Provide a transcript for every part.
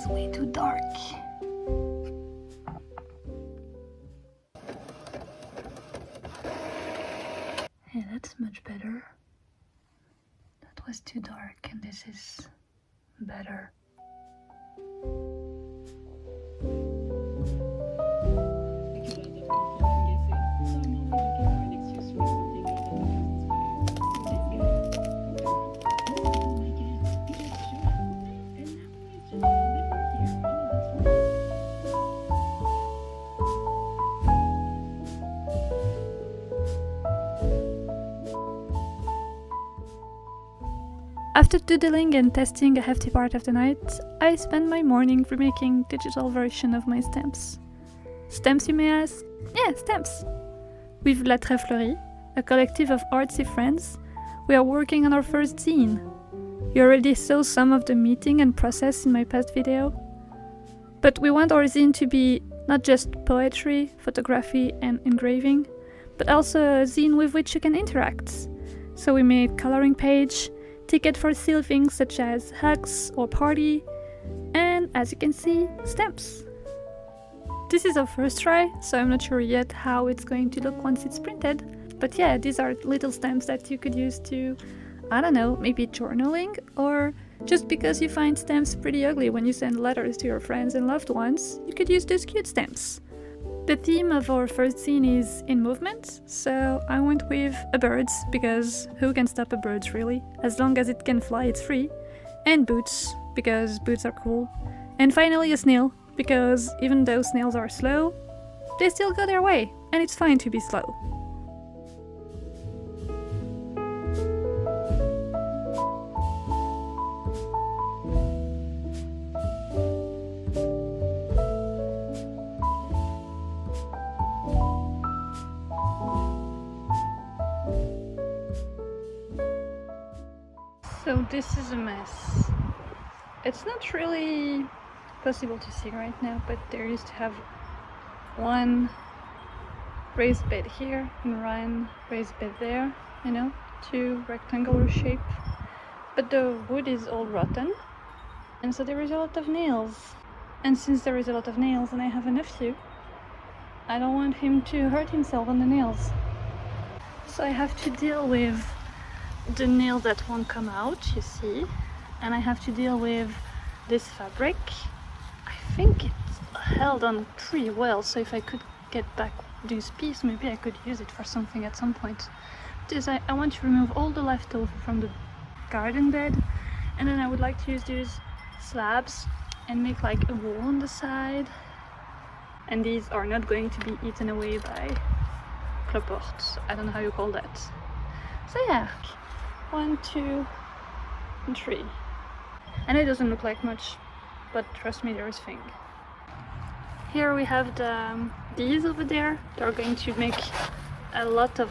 is way too dark. Hey, that's much better. That was too dark and this is better. After doodling and testing a hefty part of the night, I spent my morning remaking digital version of my stamps. Stamps, you may ask? Yeah, stamps! With La Très Fleurie, a collective of artsy friends, we are working on our first zine. You already saw some of the meeting and process in my past video. But we want our zine to be not just poetry, photography and engraving, but also a zine with which you can interact. So we made coloring page, ticket for silly things such as hugs or party, and as you can see, stamps. This is our first try, so I'm not sure yet how it's going to look once it's printed, but yeah, these are little stamps that you could use to, I don't know, maybe journaling, or just because you find stamps pretty ugly when you send letters to your friends and loved ones, you could use those cute stamps. The theme of our first scene is in movement, so I went with a bird, because who can stop a bird really? As long as it can fly, it's free. And boots, because boots are cool. And finally a snail, because even though snails are slow, they still go their way, and it's fine to be slow. So this is a mess. It's not really possible to see right now, but there used to have one raised bed here and one raised bed there, you know, two rectangular shape. But the wood is all rotten, and so there is a lot of nails. And since there is a lot of nails and I have a nephew, I don't want him to hurt himself on the nails. So I have to deal with the nail that won't come out, you see, and I have to deal with this fabric. I think it's held on pretty well, so if I could get back this piece, maybe I could use it for something at some point. Because I want to remove all the leftover from the garden bed, and then I would like to use these slabs and make like a wall on the side, and these are not going to be eaten away by cloportes. I don't know how you call that. So yeah, 1, 2, and 3. And it doesn't look like much, but trust me, there is thing. Here we have these over there. They're going to make a lot of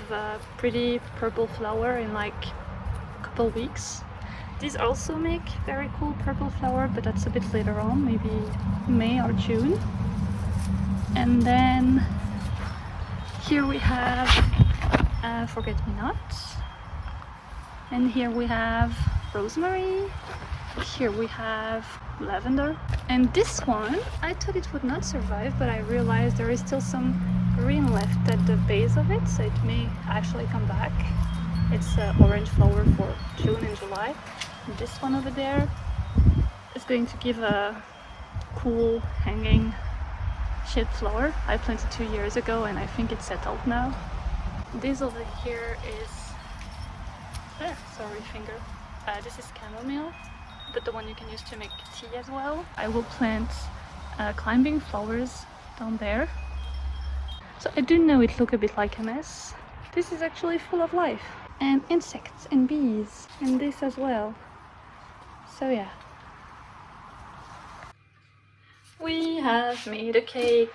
pretty purple flower in like a couple weeks. These also make very cool purple flower, but that's a bit later on, maybe May or June. And then here we have forget-me-not. And here we have rosemary. Here we have lavender. And this one, I thought it would not survive, but I realized there is still some green left at the base of it, so it may actually come back. It's orange flower for June and July. And this one over there is going to give a cool hanging shaped flower. I planted 2 years ago and I think it's settled now. This over here is sorry, finger. This is chamomile, but the one you can use to make tea as well. I will plant climbing flowers down there. So I do know it looks a bit like a mess. This is actually full of life, and insects and bees, and this as well. So yeah. We have made a cake,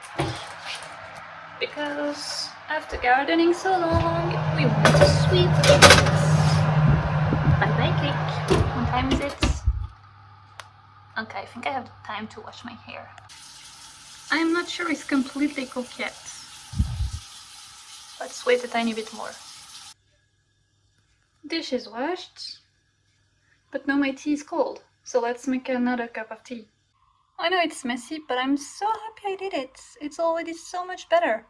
because after gardening so long, we want to sweet cakes. Bye-bye cake. What time is it? Okay, I think I have time to wash my hair. I'm not sure it's completely cooked yet. Let's wait a tiny bit more. Dish is washed, but now my tea is cold, so let's make another cup of tea. I know it's messy, but I'm so happy I did it. It's already so much better.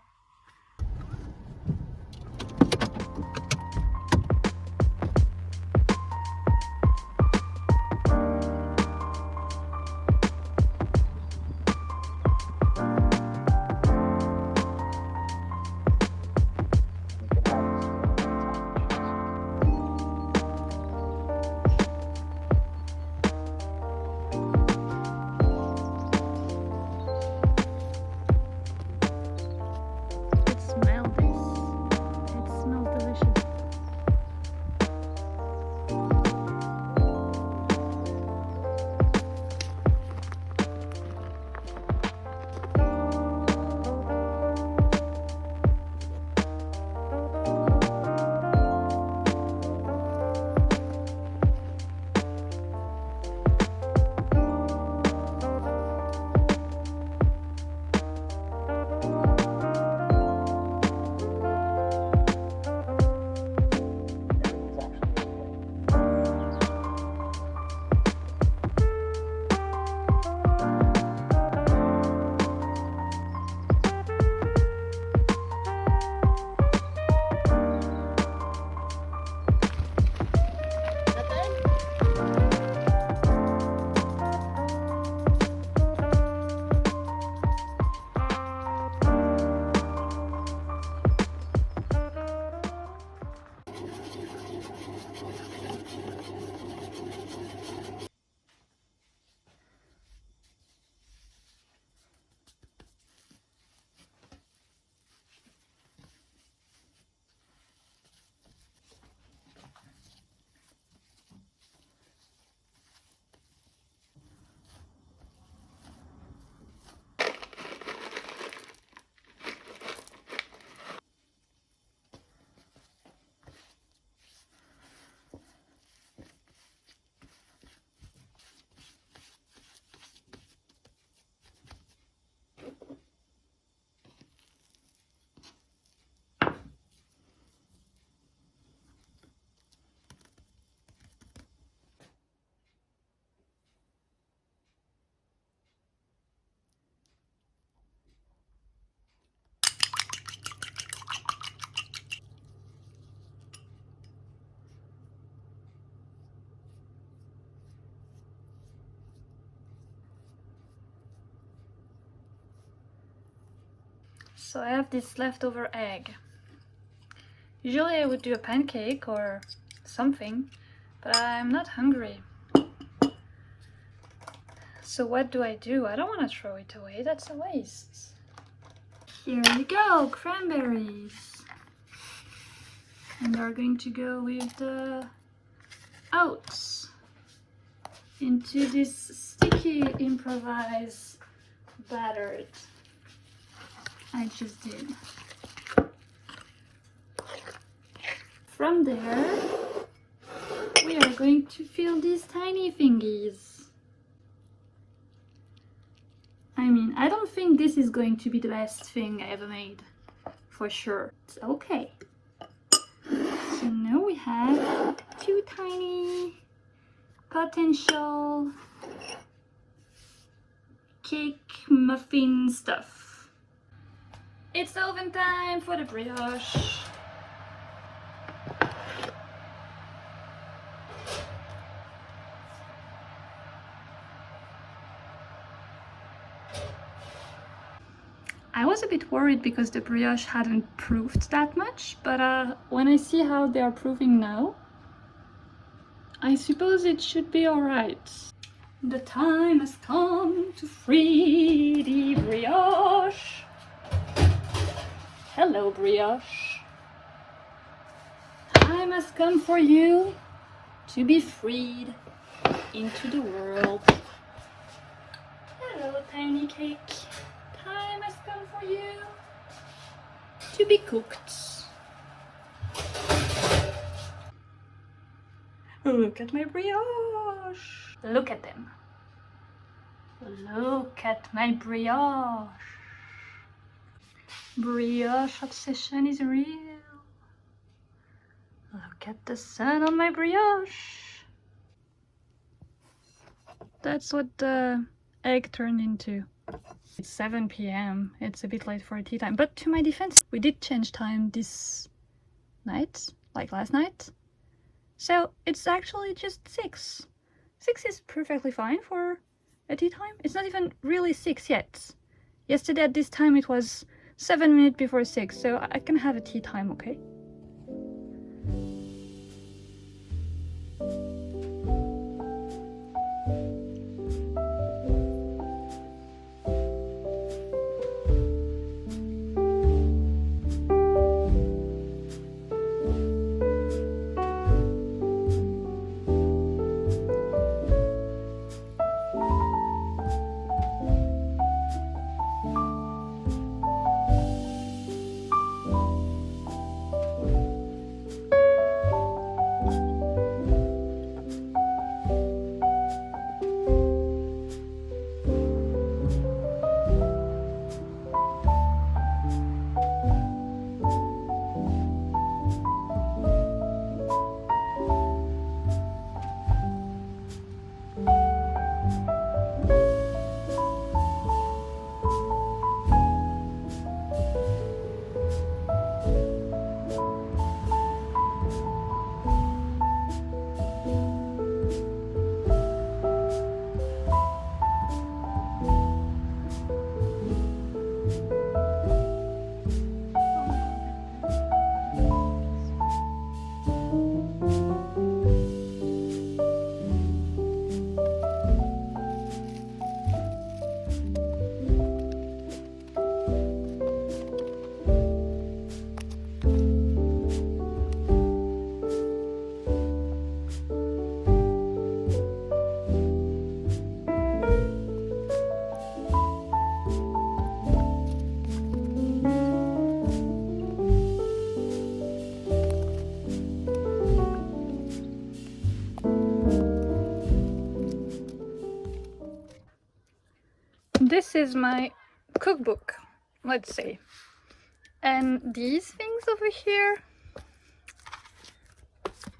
Smell this. It smells delicious. So I have this leftover egg. Usually I would do a pancake or something, but I'm not hungry. So what do? I don't want to throw it away, that's a waste. Here we go, cranberries. And they're going to go with the oats into this sticky improvised batter I just did. From there, we are going to fill these tiny thingies. I mean, I don't think this is going to be the best thing I ever made, for sure. It's okay. So now we have 2 tiny potential cake muffin stuff. It's oven time for the brioche. I was a bit worried because the brioche hadn't proofed that much, but when I see how they are proving now, I suppose it should be alright. The time has come to free the brioche. Hello, brioche. Time has come for you to be freed into the world. Hello, tiny cake. Time has come for you to be cooked. Look at my brioche. Look at them. Look at my brioche. Brioche obsession is real. Look at the sun on my brioche. That's what the egg turned into. It's 7 p.m. It's a bit late for a tea time, but to my defense, we did change time this night, like last night. So it's actually just 6. 6 is perfectly fine for a tea time. It's not even really 6 yet. Yesterday at this time it was 7 minutes before 6, so I can have a tea time, okay? This is my cookbook, let's say. And these things over here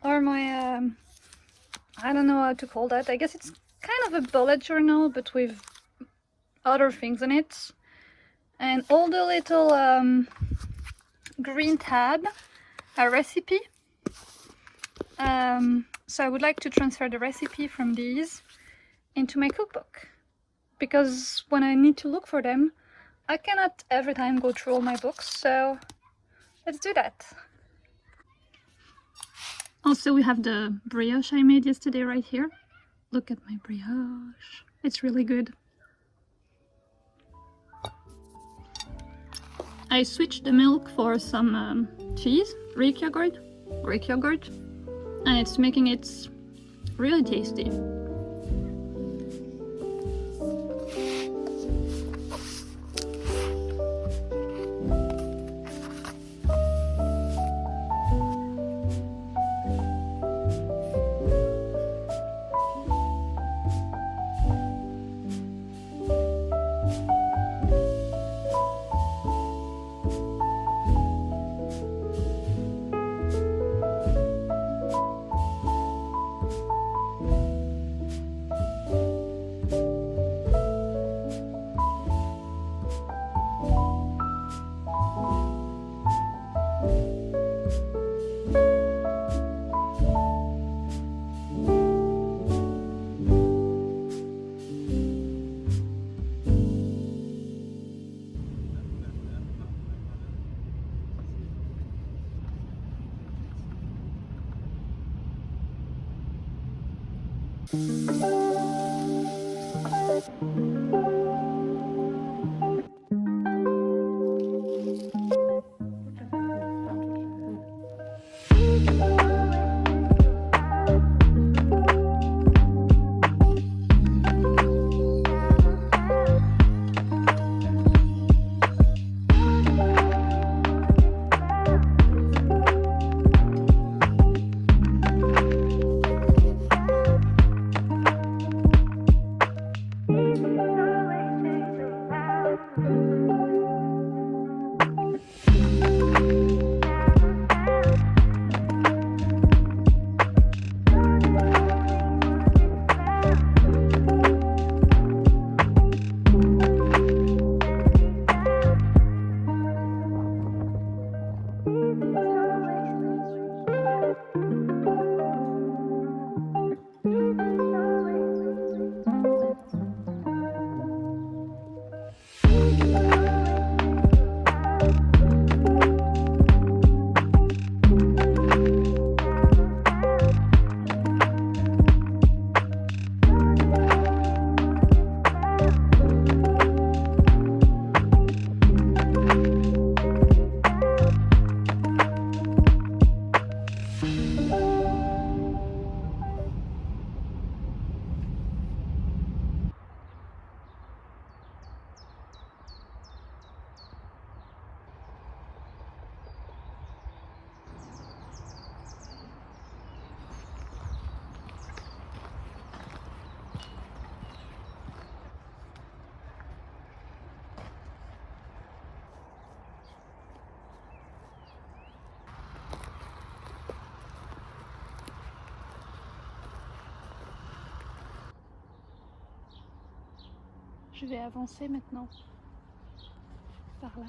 are my, I don't know how to call that. I guess it's kind of a bullet journal, but with other things in it. And all the little green tab are recipe. So I would like to transfer the recipe from these into my cookbook, because when I need to look for them, I cannot every time go through all my books, so let's do that. Also, we have the brioche I made yesterday right here. Look at my brioche. It's really good. I switched the milk for some cheese, Greek yogurt, and it's making it really tasty. Je vais avancer maintenant par là.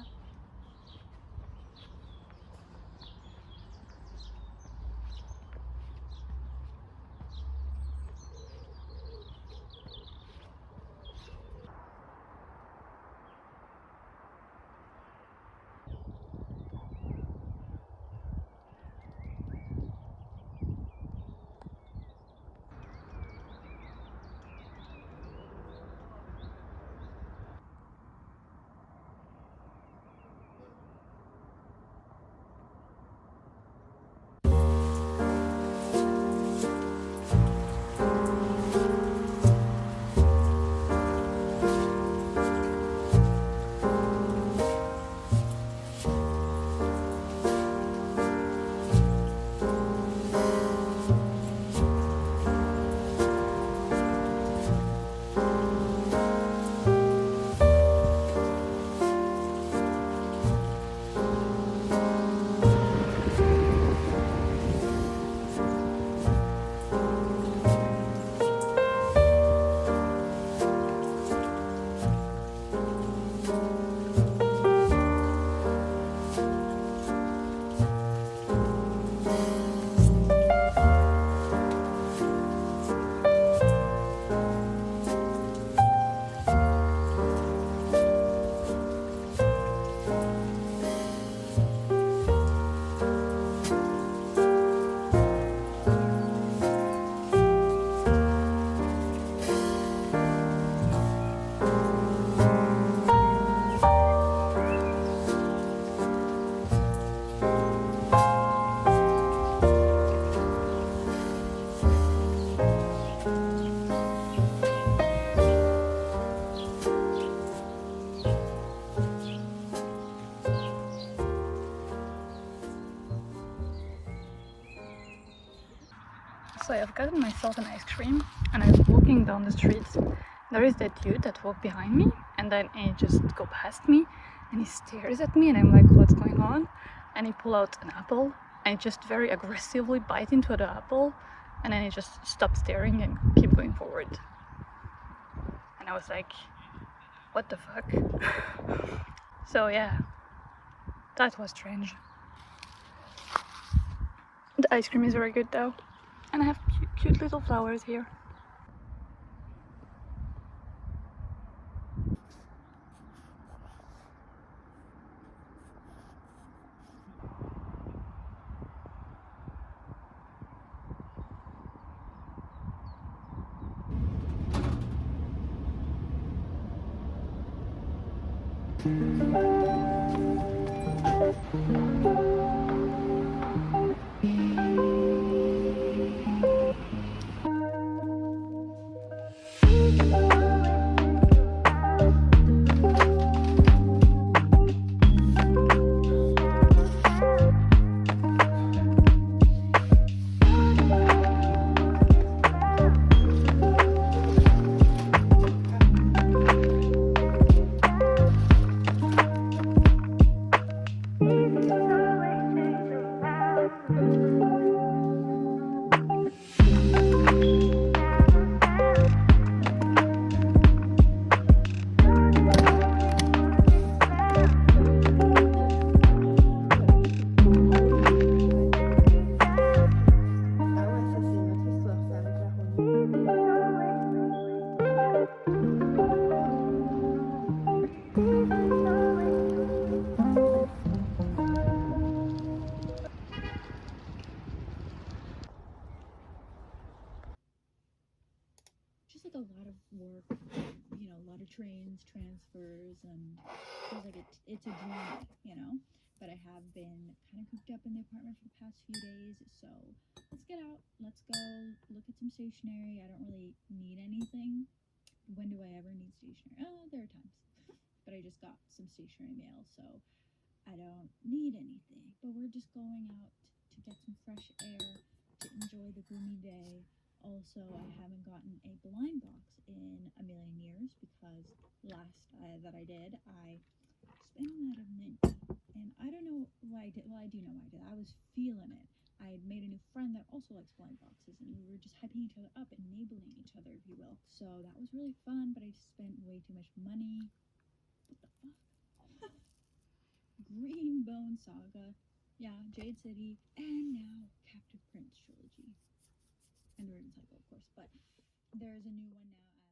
So I've gotten myself an ice cream and I was walking down the street. There is that dude that walked behind me and then he just go past me and he stares at me and I'm like, what's going on? And he pull out an apple and he just very aggressively bite into the apple and then he just stopped staring and keep going forward. And I was like, what the fuck? So yeah, that was strange. The ice cream is very good though. And I have cute little flowers here. Just like a lot of work, you know, a lot of trains, transfers, and feels like it's a journey. But I have been kind of cooped up in the apartment for the past few days, so let's get out. Let's go look at some stationery. I don't really need anything. When do I ever need stationery? Oh, there are times. But I just got some stationery mail, so I don't need anything. But we're just going out to get some fresh air, to enjoy the gloomy day. Also, I haven't gotten a blind box in a million years because last that I did, I spent a lot of mint. And I don't know why I did. Well, I do know why I did. I was feeling it. I had made a new friend that also likes blind boxes, and we were just hyping each other up, enabling each other, if you will. So that was really fun, but I spent way too much money. What the fuck? Green Bone Saga, yeah, Jade City, and now Captive Prince Trilogy. And the Ribbon Cycle, of course, but there's a new one now added.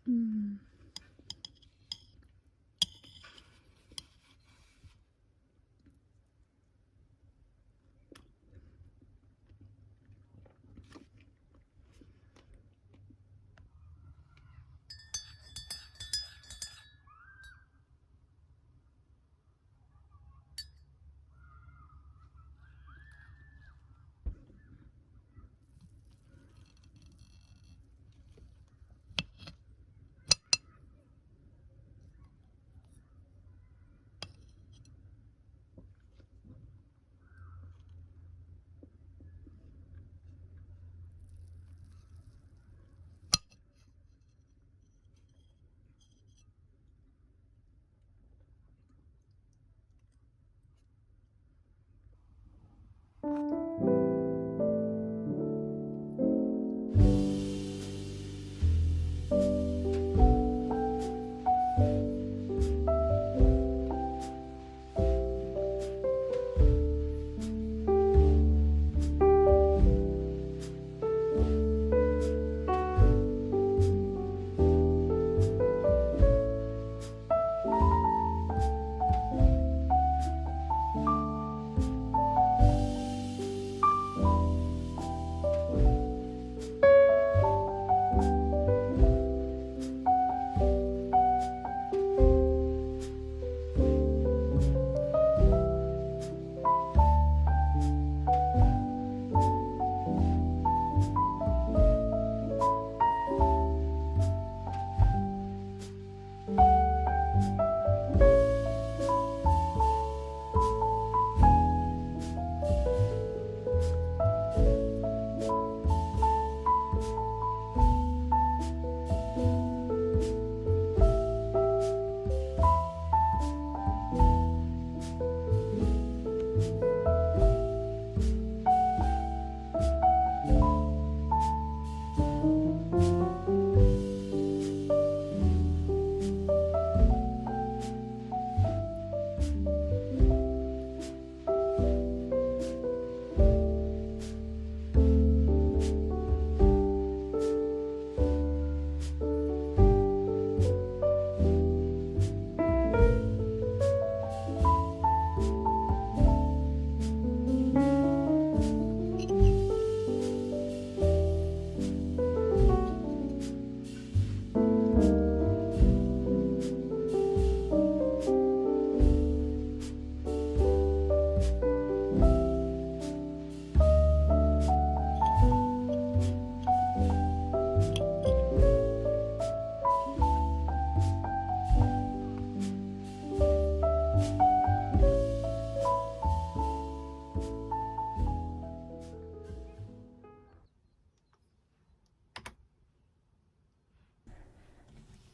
Mm.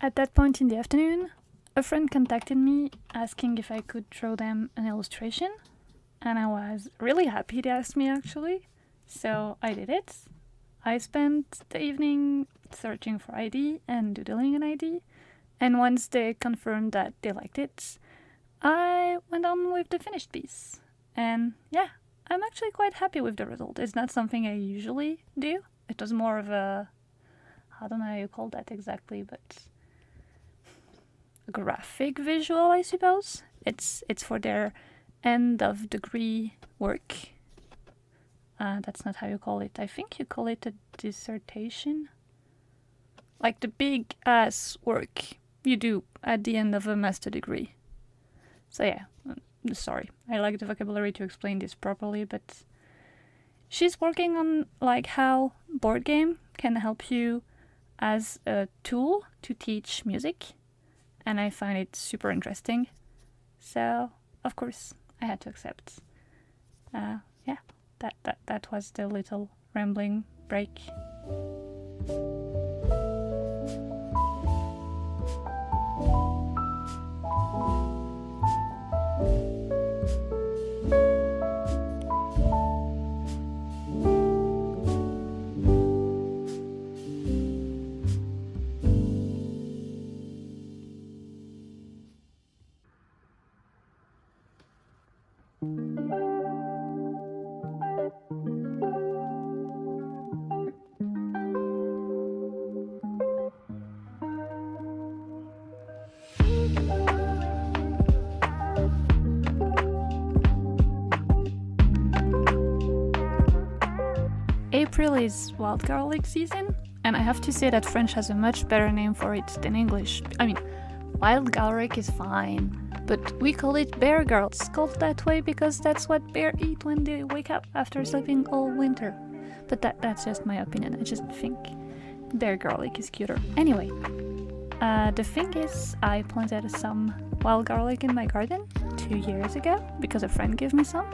At that point in the afternoon, a friend contacted me asking if I could draw them an illustration, and I was really happy they asked me actually, so I did it. I spent the evening searching for ID and doodling an ID, and once they confirmed that they liked it, I went on with the finished piece. And yeah, I'm actually quite happy with the result. It's not something I usually do. It was more of a, I don't know how you call that exactly, but a graphic visual, I suppose. It's for their end of degree work. That's not how you call it. I think you call it a dissertation. Like the big ass work you do at the end of a master degree. So yeah, sorry, I lack the vocabulary to explain this properly, but she's working on like how board game can help you as a tool to teach music, and I find it super interesting. So of course I had to accept. Yeah, that was the little rambling break. April is wild garlic season, and I have to say that French has a much better name for it than English. I mean, wild garlic is fine, but we call it bear garlic. It's called that way because that's what bears eat when they wake up after sleeping all winter. But that's just my opinion. I just think bear garlic is cuter. Anyway, the thing is, I planted some wild garlic in my garden 2 years ago because a friend gave me some,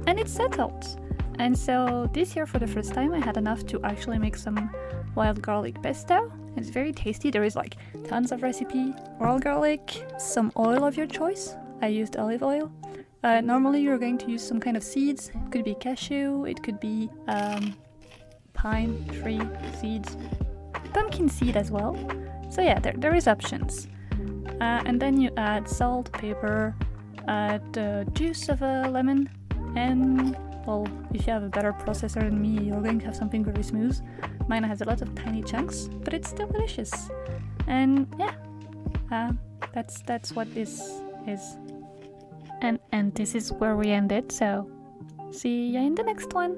and it settled. And so this year, for the first time, I had enough to actually make some wild garlic pesto. It's very tasty. There is like tons of recipe. Wild garlic, some oil of your choice. I used olive oil. Normally you're going to use some kind of seeds. It could be cashew, it could be pine tree seeds, pumpkin seed as well. So yeah, there is options. And then you add salt, pepper, the juice of a lemon, and well, if you have a better processor than me, you're going to have something very smooth. Mine has a lot of tiny chunks, but it's still delicious. And yeah, that's what this is. And this is where we ended, so see ya in the next one.